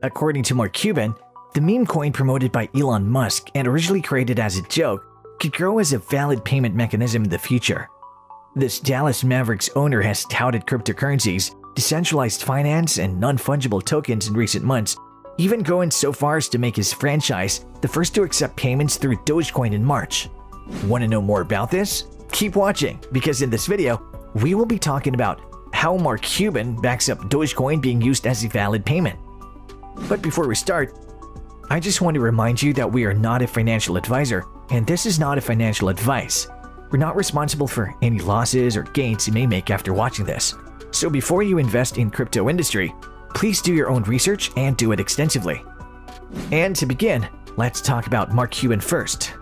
According to Mark Cuban, the meme coin promoted by Elon Musk and originally created as a joke could grow as a valid payment mechanism in the future. This Dallas Mavericks owner has touted cryptocurrencies, decentralized finance, and non-fungible tokens in recent months, even going so far as to make his franchise the first to accept payments through Dogecoin in March. Want to know more about this? Keep watching, because in this video, we will be talking about how Mark Cuban backs up Dogecoin being used as a valid payment. But before we start, I just want to remind you that we are not a financial advisor, and this is not a financial advice. We're not responsible for any losses or gains you may make after watching this. So before you invest in crypto industry, please do your own research and do it extensively. And to begin, let's talk about Mark Cuban first.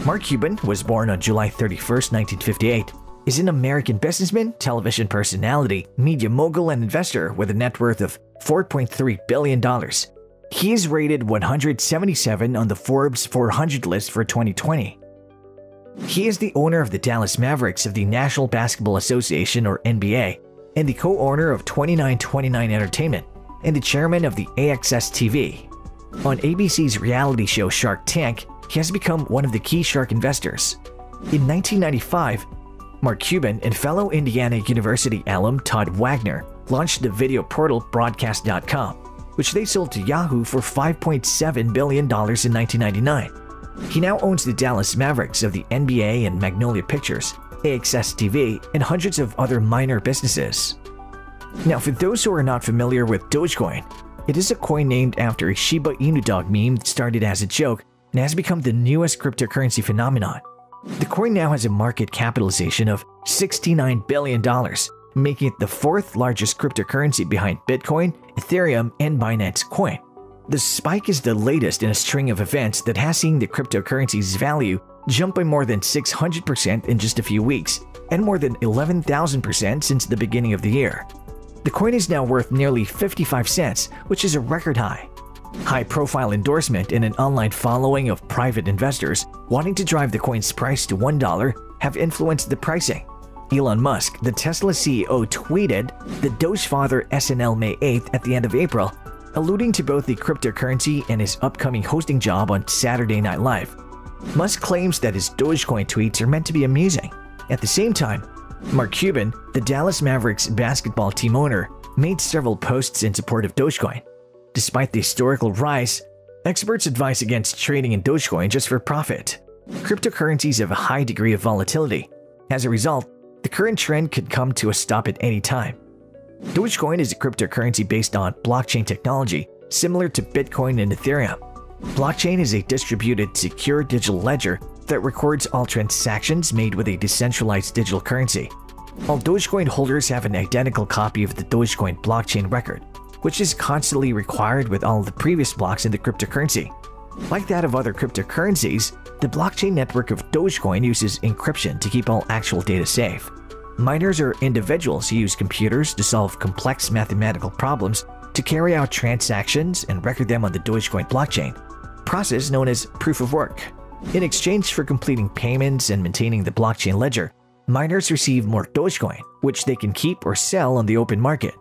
Mark Cuban was born on July 31st, 1958, is an American businessman, television personality, media mogul, and investor with a net worth of $4.3 billion. He is rated 177 on the Forbes 400 list for 2020. He is the owner of the Dallas Mavericks of the National Basketball Association or NBA, and the co-owner of 2929 Entertainment, and the chairman of the AXS TV. On ABC's reality show Shark Tank, he has become one of the key shark investors. In 1995, Mark Cuban and fellow Indiana University alum Todd Wagner launched the video portal Broadcast.com, which they sold to Yahoo for $5.7 billion in 1999. He now owns the Dallas Mavericks of the NBA and Magnolia Pictures, AXS TV, and hundreds of other minor businesses. Now, for those who are not familiar with Dogecoin, it is a coin named after a Shiba Inu dog meme that started as a joke and has become the newest cryptocurrency phenomenon. The coin now has a market capitalization of $69 billion, making it the fourth largest cryptocurrency behind Bitcoin, Ethereum, and Binance Coin. The spike is the latest in a string of events that has seen the cryptocurrency's value jump by more than 600% in just a few weeks, and more than 11,000% since the beginning of the year. The coin is now worth nearly 55 cents, which is a record high. High-profile endorsement and an online following of private investors wanting to drive the coin's price to $1 have influenced the pricing. Elon Musk, the Tesla CEO, tweeted the Doge father SNL May 8th at the end of April, alluding to both the cryptocurrency and his upcoming hosting job on Saturday Night Live. Musk claims that his Dogecoin tweets are meant to be amusing. At the same time, Mark Cuban, the Dallas Mavericks basketball team owner, made several posts in support of Dogecoin. Despite the historical rise, experts advise against trading in Dogecoin just for profit. Cryptocurrencies have a high degree of volatility. As a result, the current trend could come to a stop at any time. Dogecoin is a cryptocurrency based on blockchain technology, similar to Bitcoin and Ethereum. Blockchain is a distributed, secure digital ledger that records all transactions made with a decentralized digital currency. All Dogecoin holders have an identical copy of the Dogecoin blockchain record, which is constantly required with all the previous blocks in the cryptocurrency. Like that of other cryptocurrencies, the blockchain network of Dogecoin uses encryption to keep all actual data safe. Miners are individuals who use computers to solve complex mathematical problems to carry out transactions and record them on the Dogecoin blockchain, process known as proof of work. In exchange for completing payments and maintaining the blockchain ledger, miners receive more Dogecoin, which they can keep or sell on the open market.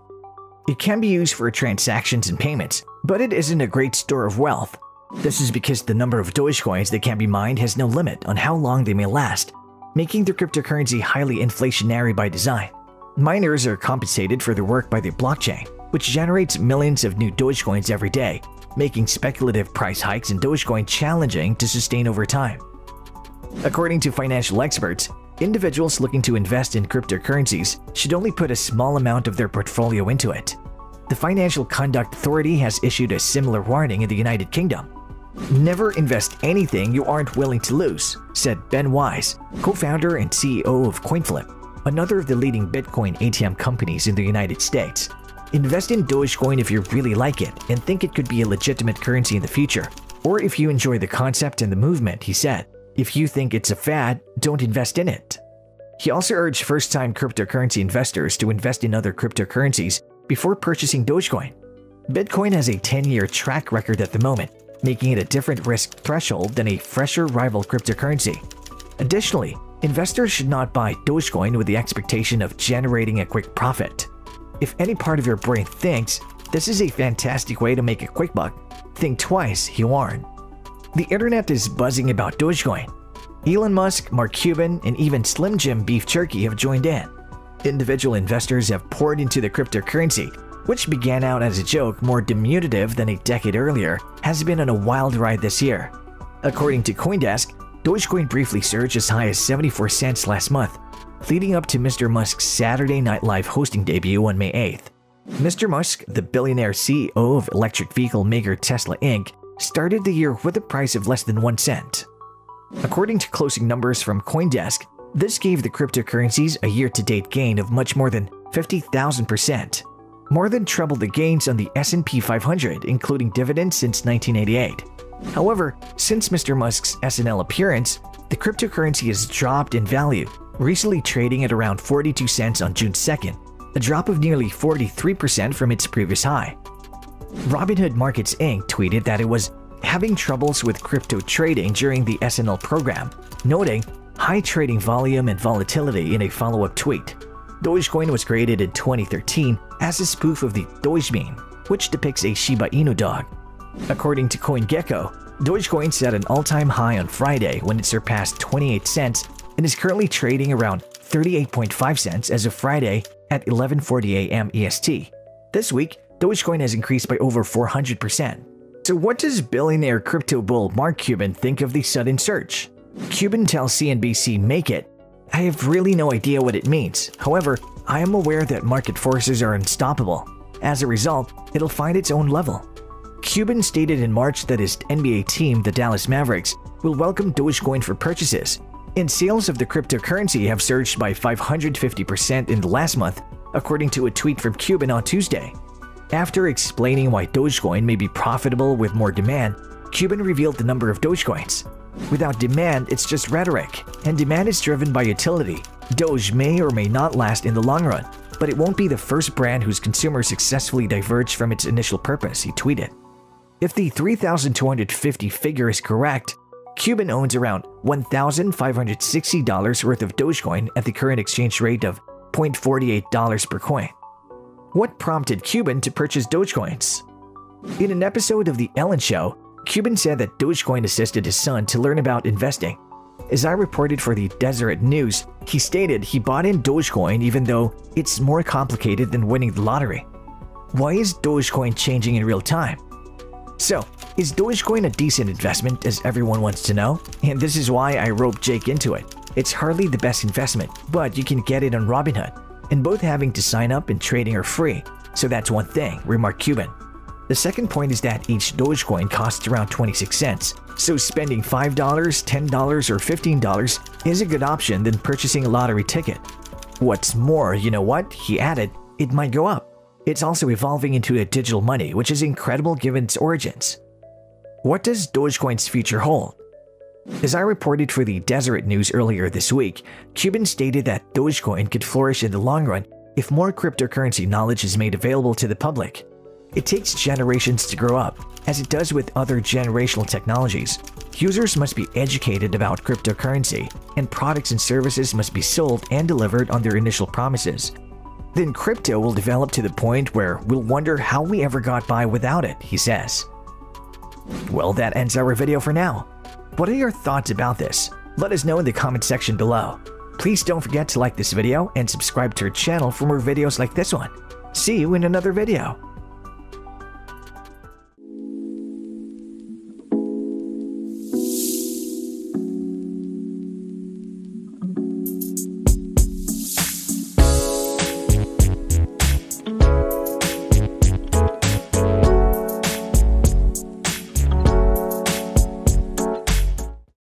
It can be used for transactions and payments, but it isn't a great store of wealth. This is because the number of Dogecoins that can be mined has no limit on how long they may last, making the cryptocurrency highly inflationary by design. Miners are compensated for their work by the blockchain, which generates millions of new Dogecoins every day, making speculative price hikes in Dogecoin challenging to sustain over time. According to financial experts, individuals looking to invest in cryptocurrencies should only put a small amount of their portfolio into it. The Financial Conduct Authority has issued a similar warning in the United Kingdom. "Never invest anything you aren't willing to lose," said Ben Wise, co-founder and CEO of CoinFlip, another of the leading Bitcoin ATM companies in the United States. "Invest in Dogecoin if you really like it and think it could be a legitimate currency in the future, or if you enjoy the concept and the movement," he said. "If you think it's a fad, don't invest in it." He also urged first-time cryptocurrency investors to invest in other cryptocurrencies before purchasing Dogecoin. Bitcoin has a 10-year track record at the moment, making it a different risk threshold than a fresher rival cryptocurrency. Additionally, investors should not buy Dogecoin with the expectation of generating a quick profit. If any part of your brain thinks This is a fantastic way to make a quick buck. Think twice, he warned. The internet is buzzing about Dogecoin. Elon Musk, Mark Cuban, and even Slim Jim Beef Jerky have joined in. Individual investors have poured into the cryptocurrency, which began out as a joke more diminutive than a decade earlier, has been on a wild ride this year. According to CoinDesk, Dogecoin briefly surged as high as 74 cents last month, leading up to Mr. Musk's Saturday Night Live hosting debut on May 8th. Mr. Musk, the billionaire CEO of electric vehicle maker Tesla Inc., started the year with a price of less than 1 cent. According to closing numbers from CoinDesk, this gave the cryptocurrencies a year-to-date gain of much more than 50,000%, more than triple the gains on the S&P 500, including dividends since 1988. However, since Mr. Musk's SNL appearance, the cryptocurrency has dropped in value, recently trading at around 42 cents on June 2nd, a drop of nearly 43% from its previous high. Robinhood Markets Inc. tweeted that it was having troubles with crypto trading during the SNL program, noting high trading volume and volatility in a follow-up tweet. Dogecoin was created in 2013 as a spoof of the Doge meme, which depicts a Shiba Inu dog. According to CoinGecko, Dogecoin set an all-time high on Friday when it surpassed 28 cents and is currently trading around 38.5 cents as of Friday at 11:40 a.m. EST. This week, Dogecoin has increased by over 400%. So what does billionaire crypto bull Mark Cuban think of the sudden surge? Cuban tells CNBC Make It, "I have really no idea what it means. However, I am aware that market forces are unstoppable. As a result, it'll find its own level." Cuban stated in March that his NBA team, the Dallas Mavericks, will welcome Dogecoin for purchases, and sales of the cryptocurrency have surged by 550% in the last month, according to a tweet from Cuban on Tuesday. After explaining why Dogecoin may be profitable with more demand, Cuban revealed the number of Dogecoins. Without demand, it's just rhetoric, and demand is driven by utility. Doge may or may not last in the long run, but it won't be the first brand whose consumers successfully diverged from its initial purpose, he tweeted. If the 3,250 figure is correct, Cuban owns around $1,560 worth of Dogecoin at the current exchange rate of $0.48 per coin. What prompted Cuban to purchase Dogecoins? In an episode of The Ellen Show, Cuban said that Dogecoin assisted his son to learn about investing. As I reported for the Deseret News, he stated he bought in Dogecoin even though it's more complicated than winning the lottery. Why is Dogecoin changing in real time? So, is Dogecoin a decent investment, as everyone wants to know? And this is why I roped Jake into it. It's hardly the best investment, but you can get it on Robinhood, and both having to sign up and trading are free, so that's one thing, remarked Cuban. The second point is that each Dogecoin costs around 26 cents, so spending $5, $10, or $15 is a good option than purchasing a lottery ticket. What's more, you know what? He added, it might go up. It's also evolving into a digital money, which is incredible given its origins. What does Dogecoin's future hold? As I reported for the Deseret News earlier this week, Cuban stated that Dogecoin could flourish in the long run if more cryptocurrency knowledge is made available to the public. It takes generations to grow up, as it does with other generational technologies. Users must be educated about cryptocurrency, and products and services must be sold and delivered on their initial promises. Then crypto will develop to the point where we'll wonder how we ever got by without it, he says. Well, that ends our video for now. What are your thoughts about this? Let us know in the comment section below. Please don't forget to like this video and subscribe to our channel for more videos like this one. See you in another video.